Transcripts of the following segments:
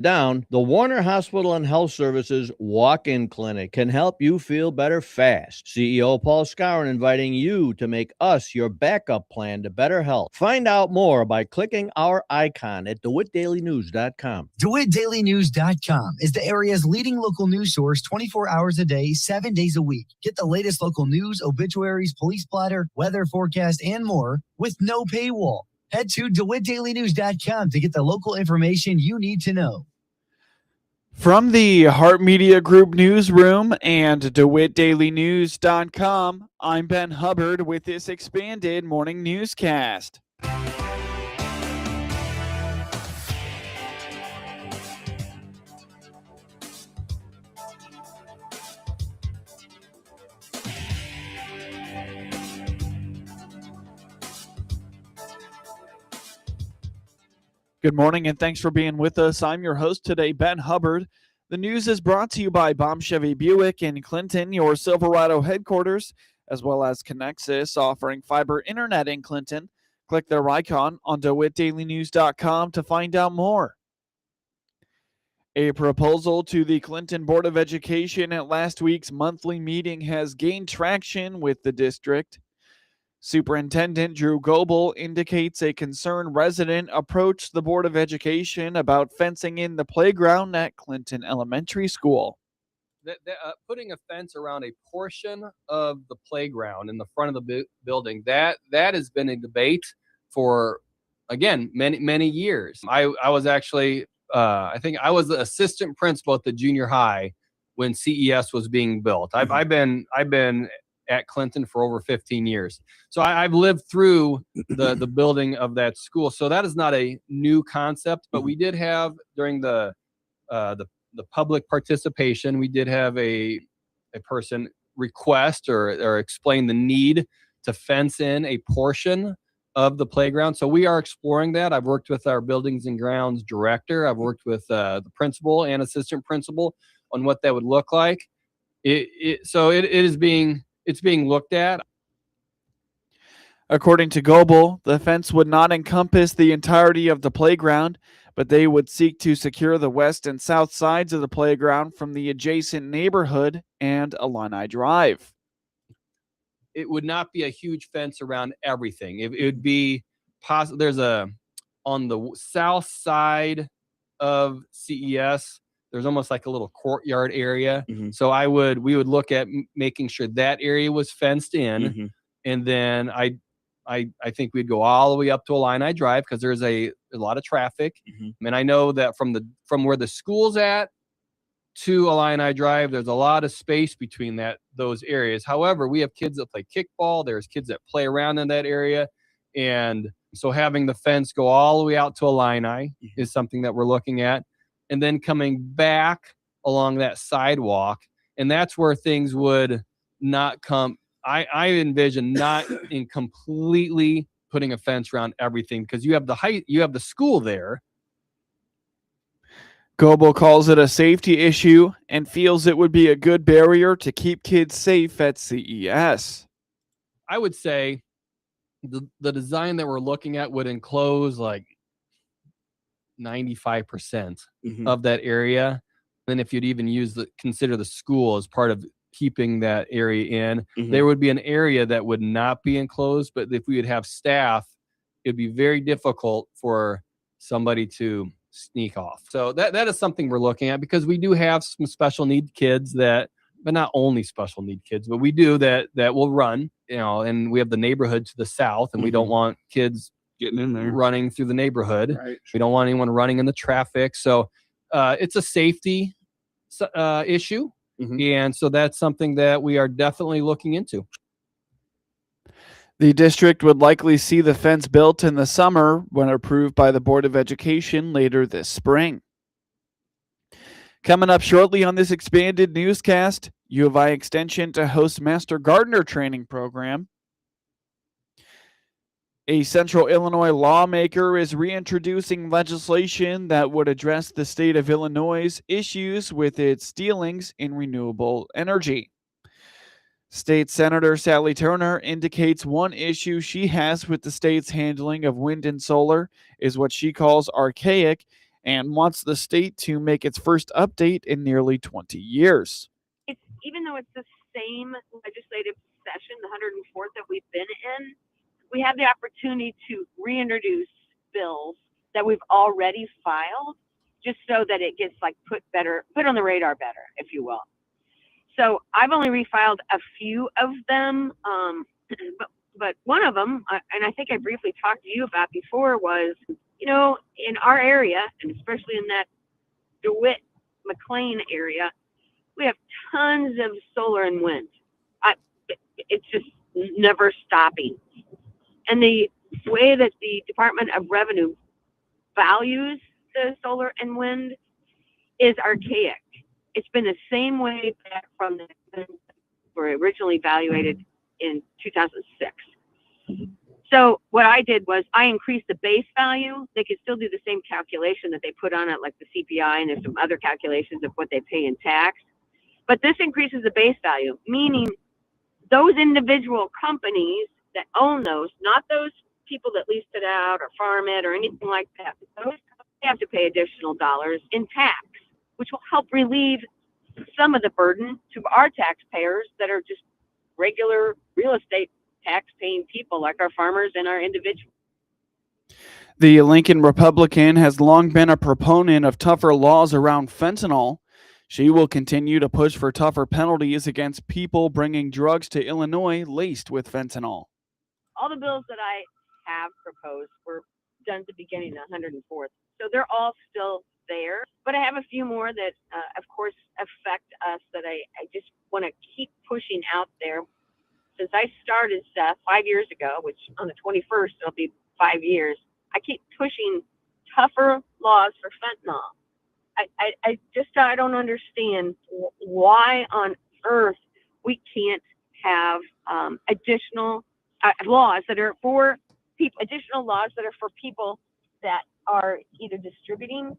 down, the Warner Hospital and Health Services walk-in clinic can help you feel better fast. CEO Paul Skowron inviting you to make us your backup plan to better health. Find out more by clicking our icon at DeWittDailyNews.com. DeWittDailyNews.com is the area's leading local news source 24 hours a day, 7 days a week. Get the latest local news, obituaries, police splatter, weather forecast, and more with no paywall. Head to DeWittDailyNews.com to get the local information you need to know. From the Hart Media Group newsroom and DeWittDailyNews.com, I'm Ben Hubbard with this expanded morning newscast. Good morning and thanks for being with us. I'm your host today, Ben Hubbard. The news is brought to you by Baum Chevy Buick in Clinton, your Silverado headquarters, as well as Connexus, offering fiber internet in Clinton. Click their icon on DeWittDailyNews.com to find out more. A proposal to the Clinton Board of Education at last week's monthly meeting has gained traction with the district. Superintendent Drew Goebel indicates a concerned resident approached the Board of Education about fencing in the playground at Clinton Elementary School. Putting a fence around a portion of the playground in the front of the building, that has been a debate for, again, many years. I was actually, I think I was the assistant principal at the junior high when CES was being built. I've been at Clinton for over 15 years. So I've lived through the building of that school. So that is not a new concept, but we did have during the public participation, we did have a person request or explain the need to fence in a portion of the playground. So we are exploring that. I've worked with our buildings and grounds director. I've worked with the principal and assistant principal on what that would look like. It's being looked at. According to Goebel, the fence would not encompass the entirety of the playground, but they would seek to secure the west and south sides of the playground from the adjacent neighborhood and Illini Drive. It would not be a huge fence around everything. It would be possible. There's on the south side of CES, there's almost like a little courtyard area. Mm-hmm. So we would look at making sure that area was fenced in. Mm-hmm. And then I think we'd go all the way up to Illini Drive because there's a lot of traffic. Mm-hmm. And I know that from where the school's at to Illini Drive, there's a lot of space between those areas. However, we have kids that play kickball. There's kids that play around in that area. And so having the fence go all the way out to Illini is something that we're looking at. And then coming back along that sidewalk. And that's where things would not come. I envision not in completely putting a fence around everything because you have the school there. Goebel calls it a safety issue and feels it would be a good barrier to keep kids safe at CES. I would say the design that we're looking at would enclose like 95% of that area. Then if you'd even consider the school as part of keeping that area in, there would be an area that would not be enclosed. But if we would have staff, it'd be very difficult for somebody to sneak off. So that is something we're looking at because we do have some special need kids but not only special need kids, but we do that will run, and we have the neighborhood to the south, and we don't want kids getting in there, running through the neighborhood. Right. We don't want anyone running in the traffic. So it's a safety issue. And so that's something that we are definitely looking into. The district would likely see the fence built in the summer when approved by the Board of Education later this spring. Coming up shortly on this expanded newscast, U of I Extension to host Master Gardener Training Program. A Central Illinois lawmaker is reintroducing legislation that would address the state of Illinois' issues with its dealings in renewable energy. State Senator Sally Turner indicates one issue she has with the state's handling of wind and solar is what she calls archaic and wants the state to make its first update in nearly 20 years. Even though it's the same legislative session, the 104th that we've been in, we have the opportunity to reintroduce bills that we've already filed, just so that it gets put on the radar better, if you will. So I've only refiled a few of them, but one of them, and I think I briefly talked to you about before, was, in our area, and especially in that DeWitt, McLean area, we have tons of solar and wind. It's just never stopping. And the way that the Department of Revenue values the solar and wind is archaic. It's been the same way back from the were originally evaluated in 2006. So what I did was I increased the base value. They could still do the same calculation that they put on it, like the CPI, and there's some other calculations of what they pay in tax. But this increases the base value, meaning those individual companies that own those, not those people that leased it out or farm it or anything like that, those have to pay additional dollars in tax, which will help relieve some of the burden to our taxpayers that are just regular real estate tax-paying people like our farmers and our individuals. The Lincoln Republican has long been a proponent of tougher laws around fentanyl. She will continue to push for tougher penalties against people bringing drugs to Illinois laced with fentanyl. All the bills that I have proposed were done at the beginning of the 104th, so they're all still there. But I have a few more that, of course, affect us that I just want to keep pushing out there. Since I started 5 years ago, which on the 21st it'll be 5 years, I keep pushing tougher laws for fentanyl. I don't understand why on earth we can't have additional laws that are for people, additional laws that are for people that are either distributing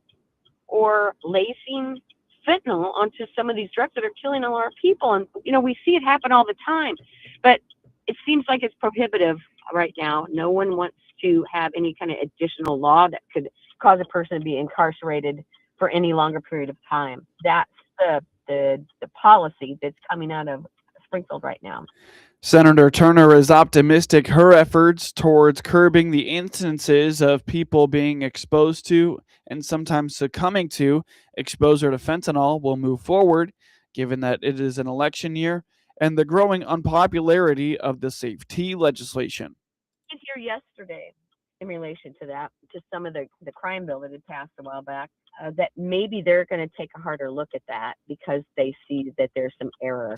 or lacing fentanyl onto some of these drugs that are killing all our people. And, we see it happen all the time, but it seems like it's prohibitive right now. No one wants to have any kind of additional law that could cause a person to be incarcerated for any longer period of time. That's the policy that's coming out of Springfield right now. Senator Turner is optimistic her efforts towards curbing the instances of people being exposed to and sometimes succumbing to exposure to fentanyl will move forward, given that it is an election year and the growing unpopularity of the safety legislation. I was here yesterday in relation to that, to some of the crime bill that had passed a while back, that maybe they're going to take a harder look at that because they see that there's some error.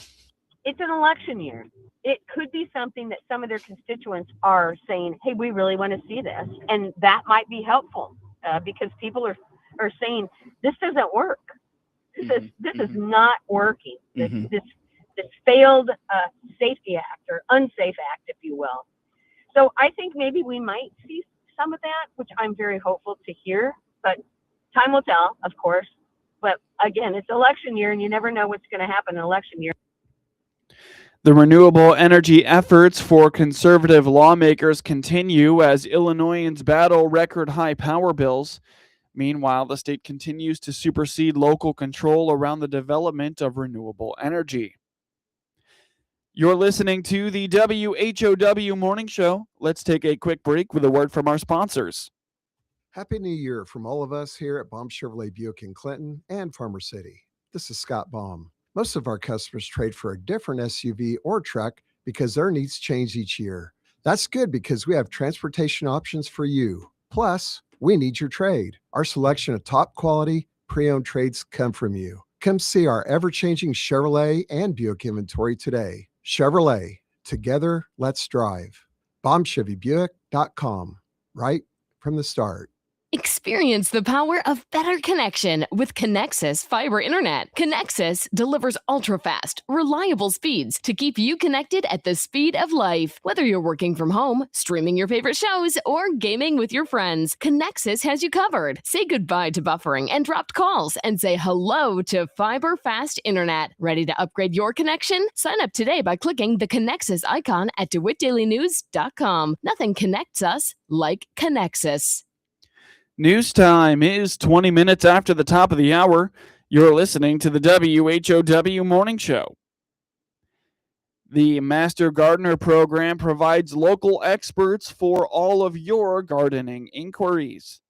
It's an election year. It could be something that some of their constituents are saying, hey, we really want to see this. And that might be helpful because people are saying, this doesn't work. This is not working. This failed Safety Act or Unsafe Act, if you will. So I think maybe we might see some of that, which I'm very hopeful to hear. But time will tell, of course. But again, it's election year, and you never know what's going to happen in election year. The renewable energy efforts for conservative lawmakers continue as Illinoisans battle record high power bills. Meanwhile, the state continues to supersede local control around the development of renewable energy. You're listening to the WHOW Morning Show. Let's take a quick break with a word from our sponsors. Happy New Year from all of us here at Baum Chevrolet Buick in Clinton and Farmer City. This is Scott Baum. Most of our customers trade for a different SUV or truck because their needs change each year. That's good because we have transportation options for you. Plus, we need your trade. Our selection of top quality pre-owned trades come from you. Come see our ever-changing Chevrolet and Buick inventory today. Chevrolet, together, let's drive. BaumChevyBuick.com, right from the start. Experience the power of better connection with Connexus Fiber Internet. Connexus delivers ultra-fast, reliable speeds to keep you connected at the speed of life. Whether you're working from home, streaming your favorite shows, or gaming with your friends, Connexus has you covered. Say goodbye to buffering and dropped calls and say hello to fiber fast internet. Ready to upgrade your connection? Sign up today by clicking the Connexus icon at DeWittDailyNews.com. Nothing connects us like Connexus. News time is 20 minutes after the top of the hour. You're listening to the WHOW Morning Show. The Master Gardener program provides local experts for all of your gardening inquiries.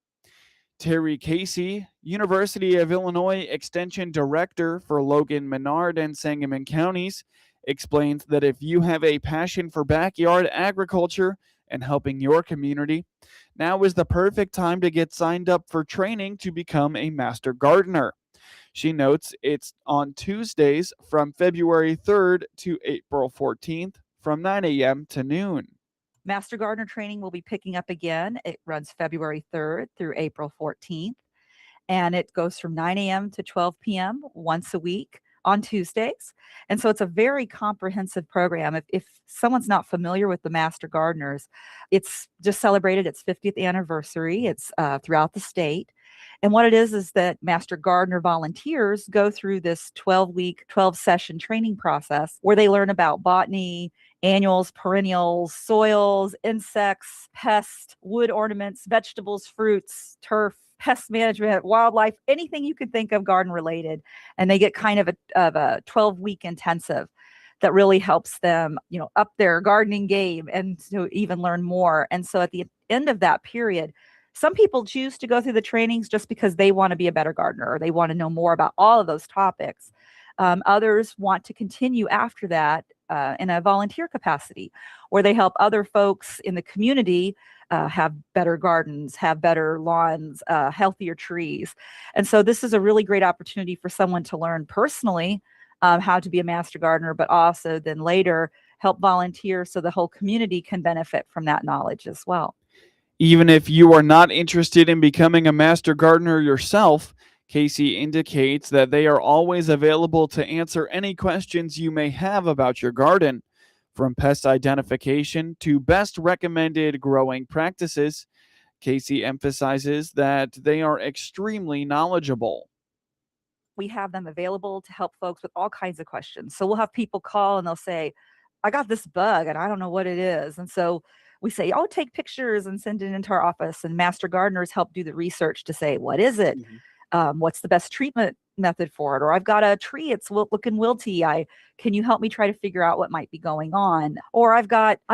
Terry Casey, University of Illinois Extension Director for Logan, Menard, and Sangamon counties, explains that if you have a passion for backyard agriculture and helping your community, now is the perfect time to get signed up for training to become a Master Gardener. She notes it's on Tuesdays from February 3rd to April 14th from 9 a.m. to noon. Master Gardener training will be picking up again. It runs February 3rd through April 14th, and it goes from 9 a.m. to 12 p.m. once a week on Tuesdays. And so it's a very comprehensive program. If someone's not familiar with the Master Gardeners, it's just celebrated its 50th anniversary. It's throughout the state. And what it is that Master Gardener volunteers go through this 12-week, 12-session training process where they learn about botany, annuals, perennials, soils, insects, pests, wood ornaments, vegetables, fruits, turf, pest management, wildlife, anything you could think of garden related. And they get kind of a 12-week intensive that really helps them, up their gardening game and to even learn more. And so at the end of that period, some people choose to go through the trainings just because they want to be a better gardener or they want to know more about all of those topics. Others want to continue after that in a volunteer capacity where they help other folks in the community have better gardens, have better lawns, healthier trees. And so this is a really great opportunity for someone to learn personally how to be a Master Gardener, but also then later help volunteer so the whole community can benefit from that knowledge as well. Even if you are not interested in becoming a Master Gardener yourself, Casey indicates that they are always available to answer any questions you may have about your garden. From pest identification to best recommended growing practices, Casey emphasizes that they are extremely knowledgeable. We have them available to help folks with all kinds of questions. So we'll have people call and they'll say, I got this bug and I don't know what it is. And so we say, oh, take pictures and send it into our office. And Master Gardeners help do the research to say, what is it? What's the best treatment method for it? Or I've got a tree, it's looking wilty. Can you help me try to figure out what might be going on? Or I've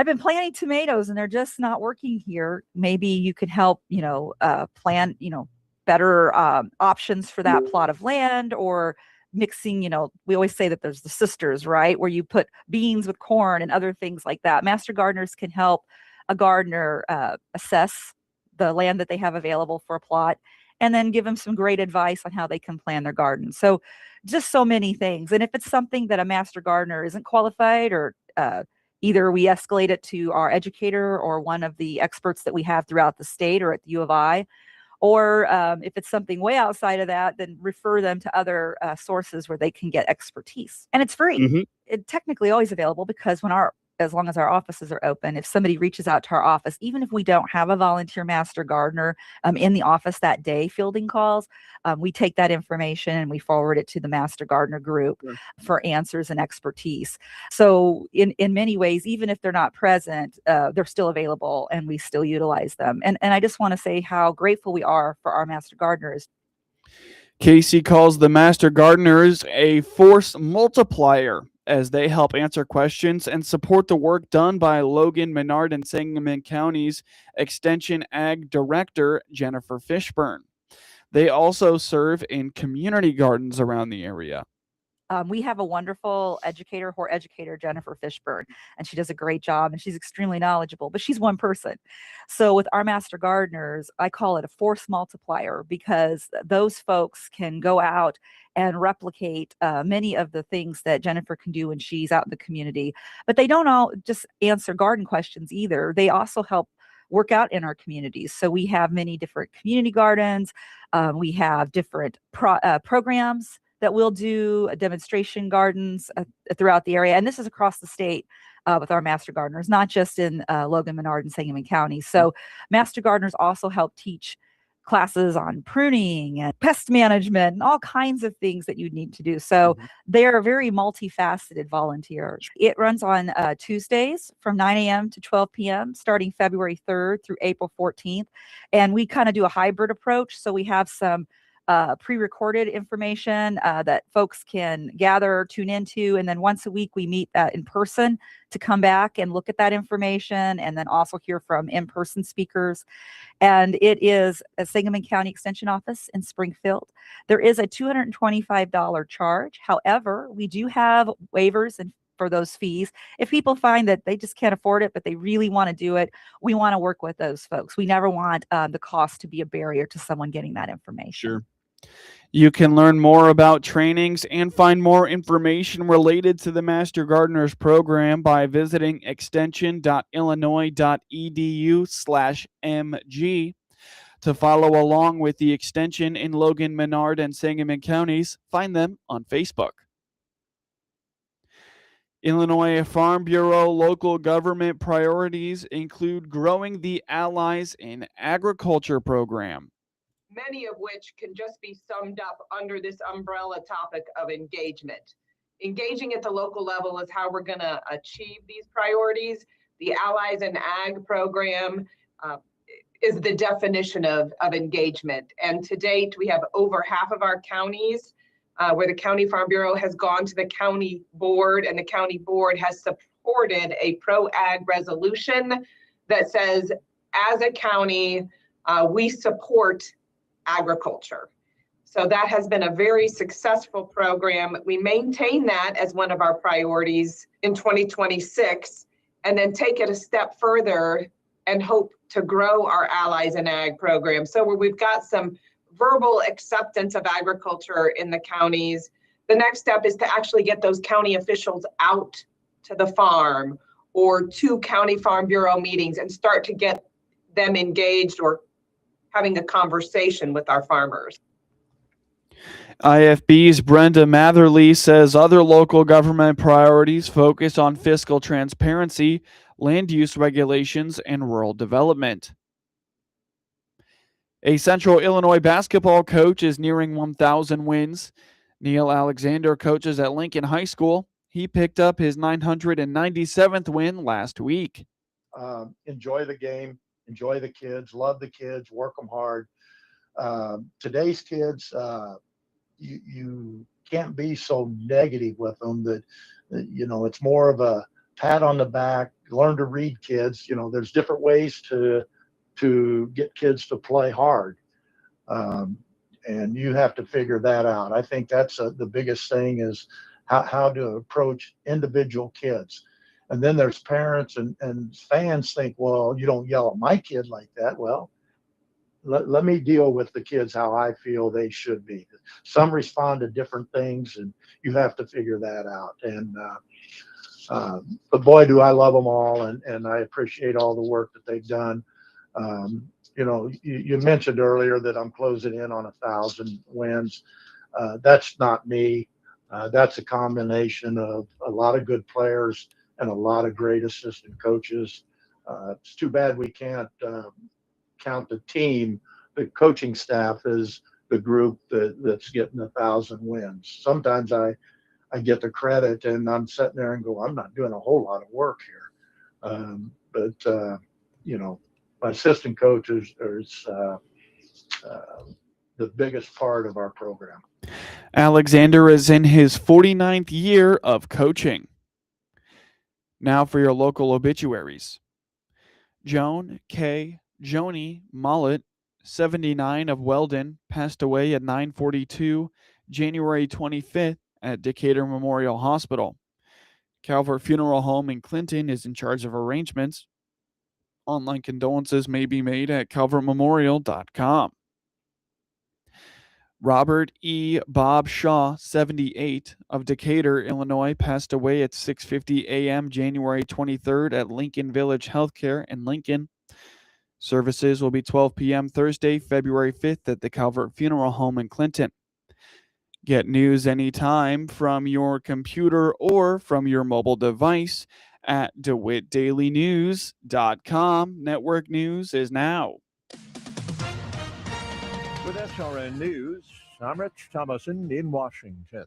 been planting tomatoes and they're just not working here. Maybe you could help, plan, better options for that plot of land, or mixing, we always say that there's the sisters, right? Where you put beans with corn and other things like that. Master Gardeners can help a gardener assess the land that they have available for a plot, and then give them some great advice on how they can plan their garden. So just so many things. And if it's something that a Master Gardener isn't qualified, or either we escalate it to our educator or one of the experts that we have throughout the state or at the U of I, or if it's something way outside of that, then refer them to other sources where they can get expertise. And it's free. It's technically always available because as long as our offices are open, if somebody reaches out to our office, even if we don't have a volunteer Master Gardener in the office that day fielding calls, we take that information and we forward it to the Master Gardener group for answers and expertise. So in many ways, even if they're not present, they're still available and we still utilize them. And I just want to say how grateful we are for our Master Gardeners. Casey calls the Master Gardeners a force multiplier, as they help answer questions and support the work done by Logan, Menard, and Sangamon County's Extension Ag Director, Jennifer Fishburne. They also serve in community gardens around the area. We have a wonderful educator, Jennifer Fishburne, and she does a great job and she's extremely knowledgeable, but she's one person. So with our Master Gardeners, I call it a force multiplier because those folks can go out and replicate many of the things that Jennifer can do when she's out in the community. But they don't all just answer garden questions either. They also help work out in our communities. So we have many different community gardens. We have different programs that we'll do, demonstration gardens throughout the area. And this is across the state with our Master Gardeners, not just in Logan, Menard, and Sangamon County. So Master Gardeners also help teach classes on pruning and pest management and all kinds of things that you need to do. So they are very multifaceted volunteers. It runs on Tuesdays from 9 a.m. to 12 p.m. starting February 3rd through April 14th. And we kind of do a hybrid approach. So we have some pre-recorded information that folks can gather, tune into, and then once a week we meet in person to come back and look at that information, and then also hear from in-person speakers. And it is a Sangamon County Extension Office in Springfield. There is a $225 charge. However, we do have waivers and for those fees. If people find that they just can't afford it, but they really want to do it, we want to work with those folks. We never want the cost to be a barrier to someone getting that information. Sure. You can learn more about trainings and find more information related to the Master Gardeners program by visiting extension.illinois.edu/MG. To follow along with the extension in Logan, Menard, and Sangamon counties, find them on Facebook. Illinois Farm Bureau local government priorities include growing the Allies in Agriculture program, many of which can just be summed up under this umbrella topic of engagement. Engaging at the local level is how we're going to achieve these priorities. The Allies in Ag program is the definition of engagement. And to date, we have over half of our counties where the County Farm Bureau has gone to the county board, and the county board has supported a pro-ag resolution that says, as a county, we support agriculture. So that has been a very successful program. We maintain that as one of our priorities in 2026, and then take it a step further and hope to grow our Allies in Ag program. So where we've got some verbal acceptance of agriculture in the counties, the next step is to actually get those county officials out to the farm or to County Farm Bureau meetings and start to get them engaged or having a conversation with our farmers. IFB's Brenda Matherly says other local government priorities focus on fiscal transparency, land use regulations, and rural development. A Central Illinois basketball coach is nearing 1,000 wins. Neil Alexander coaches at Lincoln High School. He picked up his 997th win last week. Enjoy the game. Enjoy the kids, love the kids, work them hard. Today's kids, you can't be so negative with them that, it's more of a pat on the back, learn to read kids. There's different ways to get kids to play hard. And you have to figure that out. I think that's the biggest thing is how to approach individual kids. And then there's parents and fans think, well, you don't yell at my kid like that. Well, let me deal with the kids how I feel they should be. Some respond to different things, and you have to figure that out. And but boy, do I love them all, and I appreciate all the work that they've done. You mentioned earlier that I'm closing in on 1,000 wins. That's not me. That's a combination of a lot of good players and a lot of great assistant coaches. It's too bad we can't count the team, the coaching staff as the group that's getting 1,000 wins. Sometimes I get the credit and I'm sitting there and go, I'm not doing a whole lot of work here. But my assistant coaches are the biggest part of our program. Alexander is in his 49th year of coaching. Now for your local obituaries. Joan K. Joni Mollett, 79 of Weldon, passed away at 9:42 January 25th at Decatur Memorial Hospital. Calvert Funeral Home in Clinton is in charge of arrangements. Online condolences may be made at calvertmemorial.com. Robert E. Bob Shaw, 78, of Decatur, Illinois, passed away at 6:50 a.m. January 23rd at Lincoln Village Healthcare in Lincoln. Services will be 12 p.m. Thursday, February 5th at the Calvert Funeral Home in Clinton. Get news anytime from your computer or from your mobile device at DeWittDailyNews.com. Network news is now. With SRN News, I'm Rich Thomason in Washington.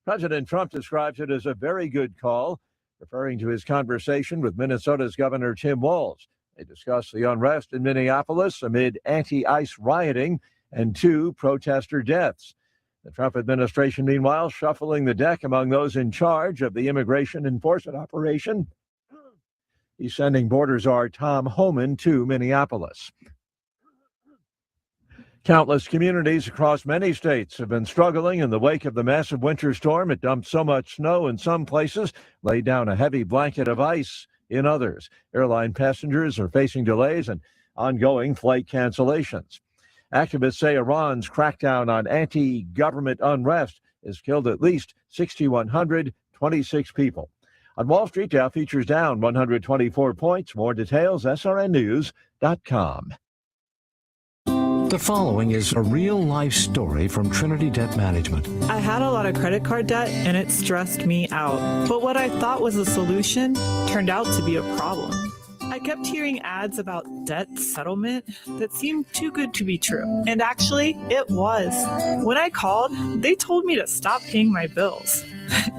President Trump describes it as a very good call, referring to his conversation with Minnesota's Governor Tim Walz. They discussed the unrest in Minneapolis amid anti-ICE rioting and 2 protester deaths. The Trump administration, meanwhile, shuffling the deck among those in charge of the immigration enforcement operation. He's sending Border Czar Tom Homan to Minneapolis. Countless communities across many states have been struggling in the wake of the massive winter storm. It dumped so much snow in some places, laid down a heavy blanket of ice in others. Airline passengers are facing delays and ongoing flight cancellations. Activists say Iran's crackdown on anti-government unrest has killed at least 6,126 people. On Wall Street, Dow futures down 124 points. More details, srnnews.com. The following is a real-life story from Trinity Debt Management. I had a lot of credit card debt, and it stressed me out. But what I thought was a solution turned out to be a problem. I kept hearing ads about debt settlement that seemed too good to be true. And actually, it was. When I called, they told me to stop paying my bills.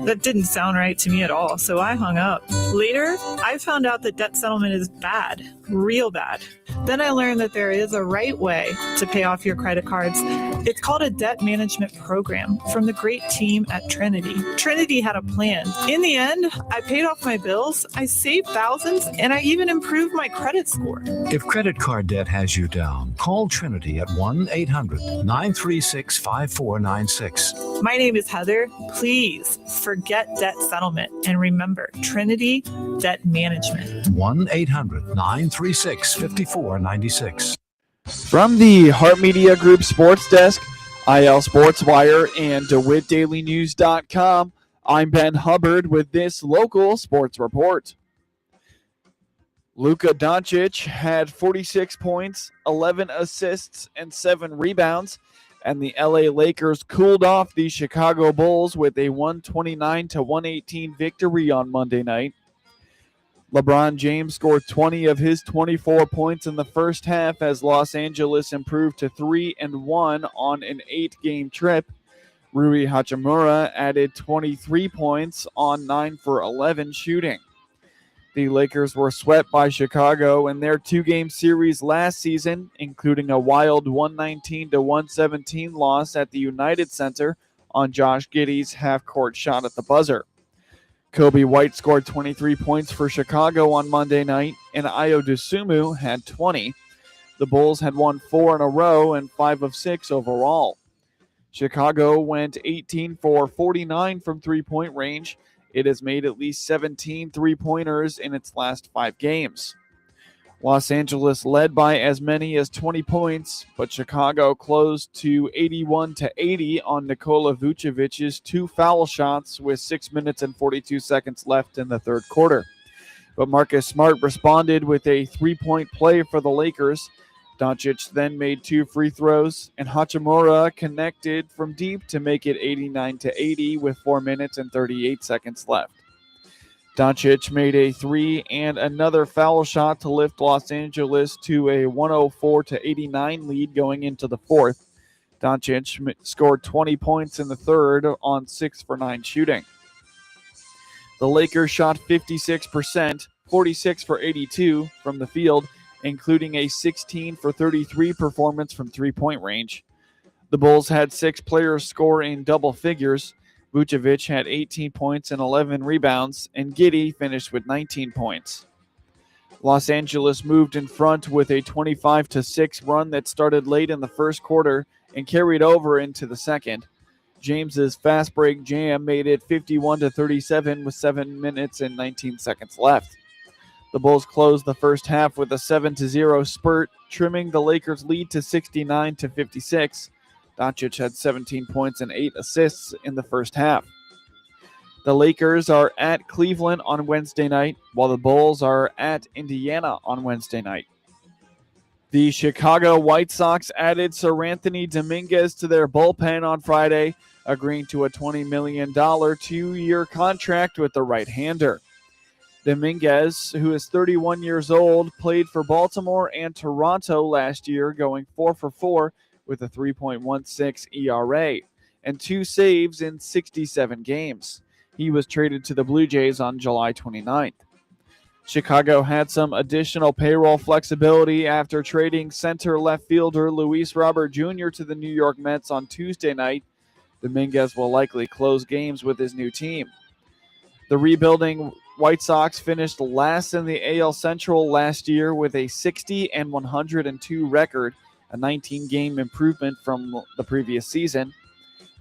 That didn't sound right to me at all, so I hung up. Later, I found out that debt settlement is bad, real bad. Then I learned that there is a right way to pay off your credit cards. It's called a debt management program from the great team at Trinity. Trinity had a plan. In the end, I paid off my bills, I saved thousands, and I even improved my credit score. If credit card debt has you down, call Trinity at 1-800-936-5496. My name is Heather. Please forget debt settlement and remember Trinity Debt Management. 1-800-936-5496. From the Hart Media Group Sports Desk, IL Sports Wire, and DeWittDailyNews.com, I'm Ben Hubbard with this local sports report. Luka Doncic had 46 points, 11 assists, and 7 rebounds, and the LA Lakers cooled off the Chicago Bulls with a 129-118 victory on Monday night. LeBron James scored 20 of his 24 points in the first half as Los Angeles improved to 3-1 on an 8-game trip. Rui Hachimura added 23 points on 9 for 11 shooting. The Lakers were swept by Chicago in their 2-game series last season, including a wild 119-117 loss at the United Center on Josh Giddey's half-court shot at the buzzer. Kobe White scored 23 points for Chicago on Monday night, and Ayo Dosunmu had 20. The Bulls had won 4 in a row and 5 of 6 overall. Chicago went 18 for 49 from three-point range. It has made at least 17 three-pointers in its last 5 games. Los Angeles led by as many as 20 points, but Chicago closed to 81-80 on Nikola Vucevic's 2 foul shots with 6 minutes and 42 seconds left in the third quarter. But Marcus Smart responded with a 3-point play for the Lakers. Doncic then made 2 free throws, and Hachimura connected from deep to make it 89-80 with 4 minutes and 38 seconds left. Doncic made a 3 and another foul shot to lift Los Angeles to a 104-89 lead going into the fourth. Doncic scored 20 points in the third on 6 for 9 shooting. The Lakers shot 56%, 46 for 82 from the field, including a 16 for 33 performance from three-point range. The Bulls had 6 players score in double figures. Vucevic had 18 points and 11 rebounds, and Giddey finished with 19 points. Los Angeles moved in front with a 25-6 run that started late in the first quarter and carried over into the second. James's fast break jam made it 51-37 with 7 minutes and 19 seconds left. The Bulls closed the first half with a 7-0 spurt, trimming the Lakers' lead to 69-56. Doncic had 17 points and 8 assists in the first half. The Lakers are at Cleveland on Wednesday night, while the Bulls are at Indiana on Wednesday night. The Chicago White Sox added Seranthony Domínguez to their bullpen on Friday, agreeing to a $20 million 2-year contract with the right-hander. Domínguez, who is 31 years old, played for Baltimore and Toronto last year, going 4 for 4 with a 3.16 ERA and 2 saves in 67 games. He was traded to the Blue Jays on July 29th. Chicago had some additional payroll flexibility after trading center left fielder Luis Robert Jr. to the New York Mets on Tuesday night. Domínguez will likely close games with his new team. The rebuilding White Sox finished last in the AL Central last year with a 60-102 record, a 19-game improvement from the previous season.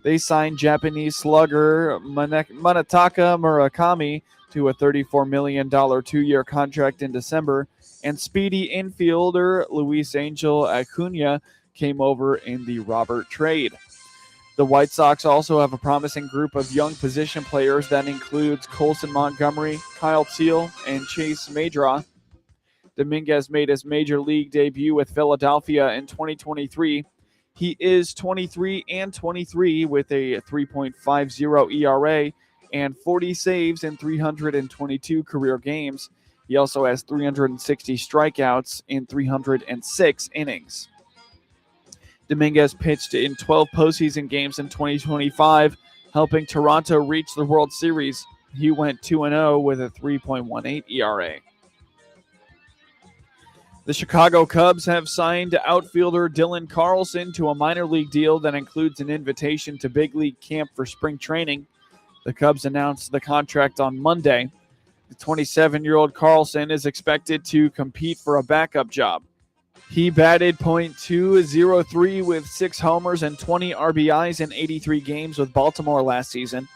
They signed Japanese slugger Munetaka Murakami to a $34 million two-year contract in December, and speedy infielder Luis Angel Acuna came over in the Robert trade. The White Sox also have a promising group of young position players that includes Colson Montgomery, Kyle Teal, and Chase Madraw. Domínguez made his major league debut with Philadelphia in 2023. He is 23-23 with a 3.50 ERA and 40 saves in 322 career games. He also has 360 strikeouts in 306 innings. Domínguez pitched in 12 postseason games in 2025, helping Toronto reach the World Series. He went 2-0 with a 3.18 ERA. The Chicago Cubs have signed outfielder Dylan Carlson to a minor league deal that includes an invitation to big league camp for spring training. The Cubs announced the contract on Monday. The 27-year-old Carlson is expected to compete for a backup job. He batted .203 with 6 homers and 20 RBIs in 83 games with Baltimore last season.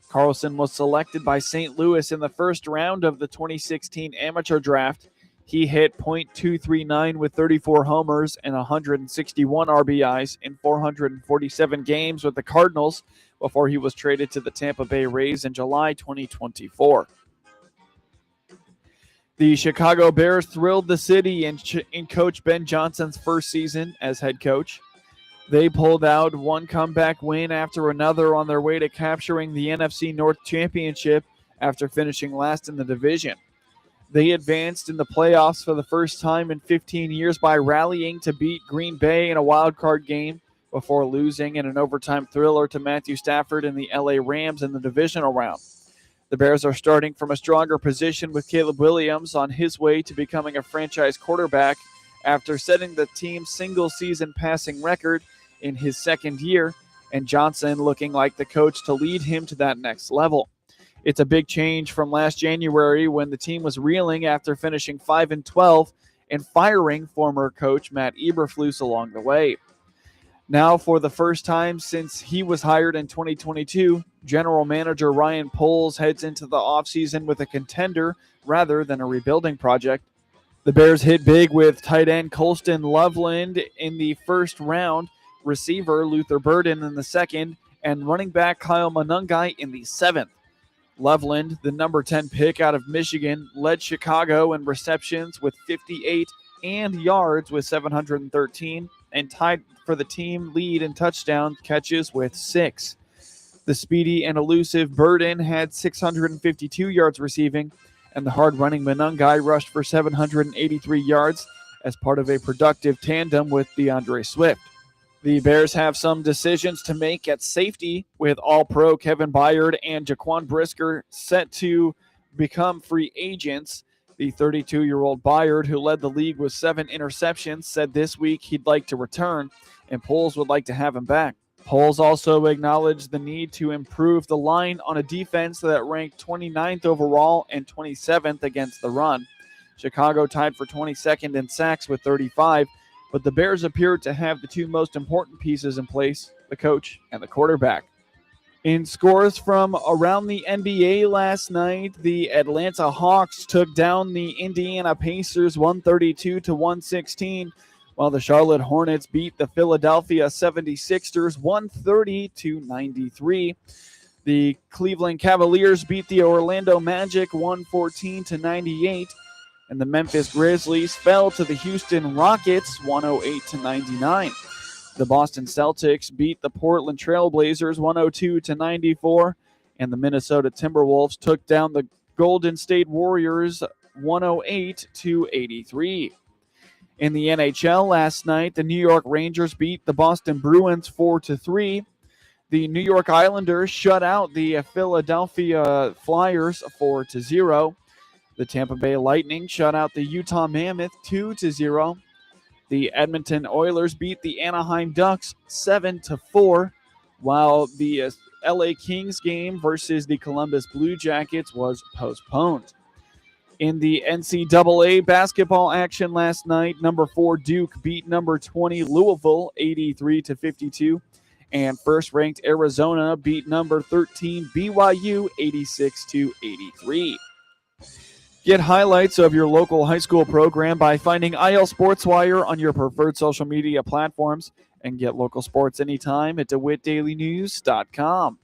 Carlson was selected by St. Louis in the first round of the 2016 amateur draft. He hit .239 with 34 homers and 161 RBIs in 447 games with the Cardinals before he was traded to the Tampa Bay Rays in July 2024. The Chicago Bears thrilled the city in Coach Ben Johnson's first season as head coach. They pulled out one comeback win after another on their way to capturing the NFC North Championship after finishing last in the division. They advanced in the playoffs for the first time in 15 years by rallying to beat Green Bay in a wild card game before losing in an overtime thriller to Matthew Stafford and the LA Rams in the divisional round. The Bears are starting from a stronger position with Caleb Williams on his way to becoming a franchise quarterback after setting the team's single-season passing record in his second year, and Johnson looking like the coach to lead him to that next level. It's a big change from last January when the team was reeling after finishing 5-12 and firing former coach Matt Eberflus along the way. Now, for the first time since he was hired in 2022, general manager Ryan Poles heads into the offseason with a contender rather than a rebuilding project. The Bears hit big with tight end Colston Loveland in the first round, receiver Luther Burden in the second, and running back Kyle Monungai in the seventh. Loveland, the number 10 pick out of Michigan, led Chicago in receptions with 58 and yards with 713, and tied for the team lead in touchdown catches with 6. The speedy and elusive Burden had 652 yards receiving, and the hard-running Monungai rushed for 783 yards as part of a productive tandem with DeAndre Swift. The Bears have some decisions to make at safety with All-Pro Kevin Byard and Jaquan Brisker set to become free agents. The 32-year-old Byard, who led the league with 7 interceptions, said this week he'd like to return, and Poles would like to have him back. Poles also acknowledged the need to improve the line on a defense that ranked 29th overall and 27th against the run. Chicago tied for 22nd in sacks with 35, but the Bears appeared to have the two most important pieces in place, the coach and the quarterback. In scores from around the NBA last night, the Atlanta Hawks took down the Indiana Pacers 132-116, while the Charlotte Hornets beat the Philadelphia 76ers 130-93. The Cleveland Cavaliers beat the Orlando Magic 114-98. And the Memphis Grizzlies fell to the Houston Rockets 108-99. The Boston Celtics beat the Portland Trailblazers 102-94, and the Minnesota Timberwolves took down the Golden State Warriors 108-83. In the NHL last night, the New York Rangers beat the Boston Bruins 4-3. The New York Islanders shut out the Philadelphia Flyers 4-0. The Tampa Bay Lightning shut out the Utah Mammoth 2-0. The Edmonton Oilers beat the Anaheim Ducks 7-4, while the LA Kings game versus the Columbus Blue Jackets was postponed. In the NCAA basketball action last night, number 4 Duke beat number 20 Louisville 83-52, and first-ranked Arizona beat number 13 BYU 86-83. Get highlights of your local high school program by finding IL SportsWire on your preferred social media platforms, and get local sports anytime at DeWittDailyNews.com.